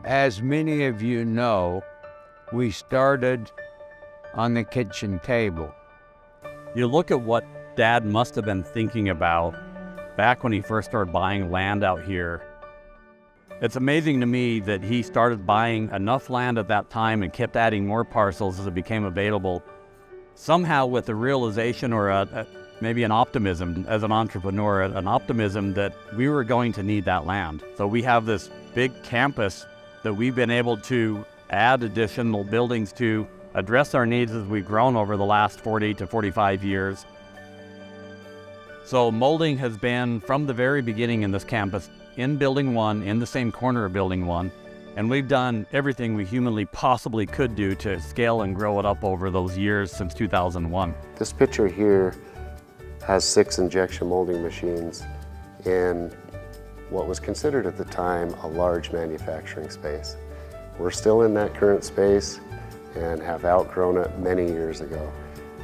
As many of you know, we started on the kitchen table. You look at what Dad must have been thinking about back when he first started buying land out here. It's amazing to me that he started buying enough land at that time and kept adding more parcels as it became available, somehow with a realization or maybe an optimism as an entrepreneur, an optimism that we were going to need that land. So we have this big campus that we've been able to add additional buildings to address our needs as we've grown over the last 40 to 45 years. So molding has been from the very beginning in this campus, in Building 1, in the same corner of Building 1, and we've done everything we humanly possibly could do to scale and grow it up over those years since 2001. This picture here has 6 injection molding machines in what was considered at the time a large manufacturing space. We're still in that current space and have outgrown it many years ago.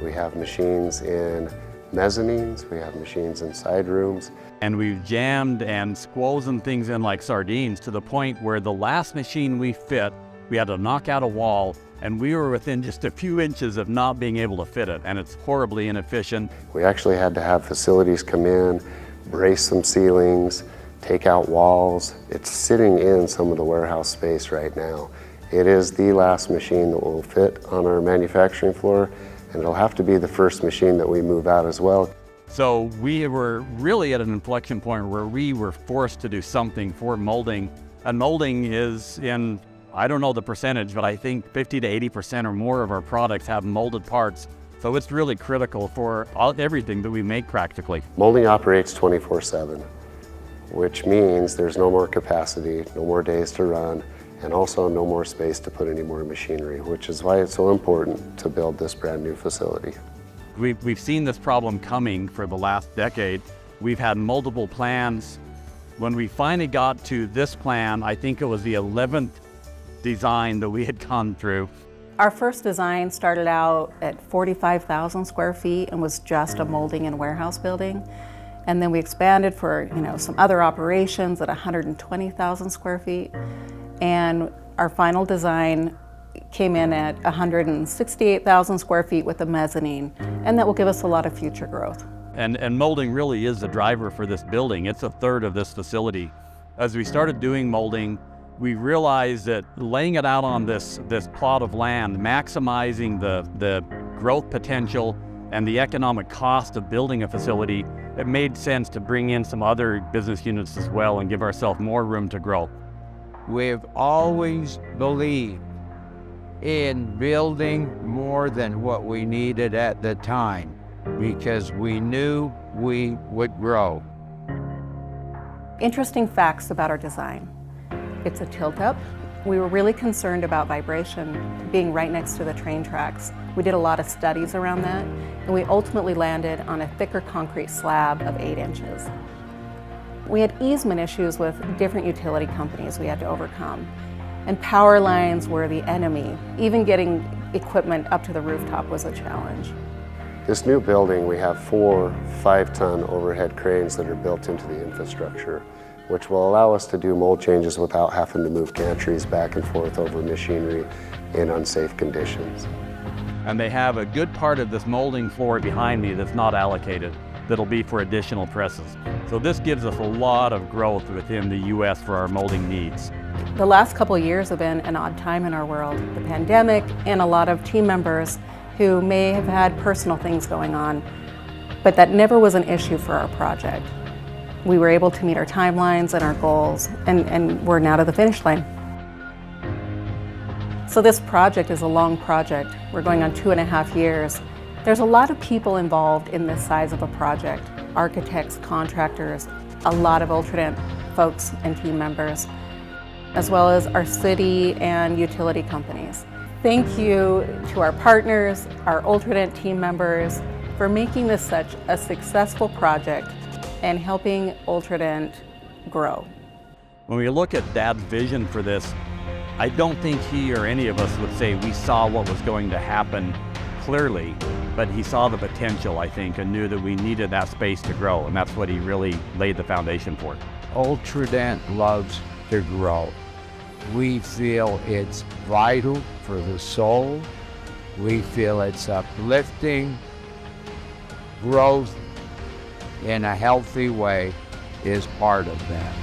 We have machines in mezzanines, we have machines in side rooms. And we've jammed and squozen things in like sardines to the point where the last machine we fit, we had to knock out a wall, and we were within just a few inches of not being able to fit it, and it's horribly inefficient. We actually had to have facilities come in, brace some ceilings, take out walls. It's sitting in some of the warehouse space right now. It is the last machine that will fit on our manufacturing floor, and it'll have to be the first machine that we move out as well. So we were really at an inflection point where we were forced to do something for molding. And molding is in, I don't know the percentage, but I think 50 to 80% or more of our products have molded parts. So it's really critical for everything that we make practically. Molding operates 24/7, which means there's no more capacity, no more days to run, and also no more space to put any more machinery, which is why it's so important to build this brand new facility. We've seen this problem coming for the last decade. We've had multiple plans. When we finally got to this plan, I think it was the 11th design that we had gone through. Our first design started out at 45,000 square feet and was just a molding and warehouse building. And then we expanded for some other operations at 120,000 square feet. And our final design came in at 168,000 square feet with a mezzanine, and that will give us a lot of future growth. And molding really is the driver for this building. It's a third of this facility. As we started doing molding, we realized that laying it out on this plot of land, maximizing the growth potential and the economic cost of building a facility, it made sense to bring in some other business units as well and give ourselves more room to grow. We've always believed in building more than what we needed at the time because we knew we would grow. Interesting facts about our design. It's a tilt-up. We were really concerned about vibration being right next to the train tracks. We did a lot of studies around that, and we ultimately landed on a thicker concrete slab of 8 inches. We had easement issues with different utility companies we had to overcome, and power lines were the enemy. Even getting equipment up to the rooftop was a challenge. This new building, we have 4 5-ton overhead cranes that are built into the infrastructure, which will allow us to do mold changes without having to move gantries back and forth over machinery in unsafe conditions. And they have a good part of this molding floor behind me that's not allocated, that'll be for additional presses. So this gives us a lot of growth within the U.S. for our molding needs. The last couple of years have been an odd time in our world. The pandemic and a lot of team members who may have had personal things going on, but that never was an issue for our project. We were able to meet our timelines and our goals, and we're now to the finish line. So this project is a long project. We're going on 2.5 years. There's a lot of people involved in this size of a project. Architects, contractors, a lot of Ultradent folks and team members, as well as our city and utility companies. Thank you to our partners, our Ultradent team members, for making this such a successful project and helping Ultradent grow. When we look at Dad's vision for this, I don't think he or any of us would say we saw what was going to happen clearly, but he saw the potential, I think, and knew that we needed that space to grow, and that's what he really laid the foundation for. Ultradent loves to grow. We feel it's vital for the soul. We feel it's uplifting. Growth in a healthy way is part of that.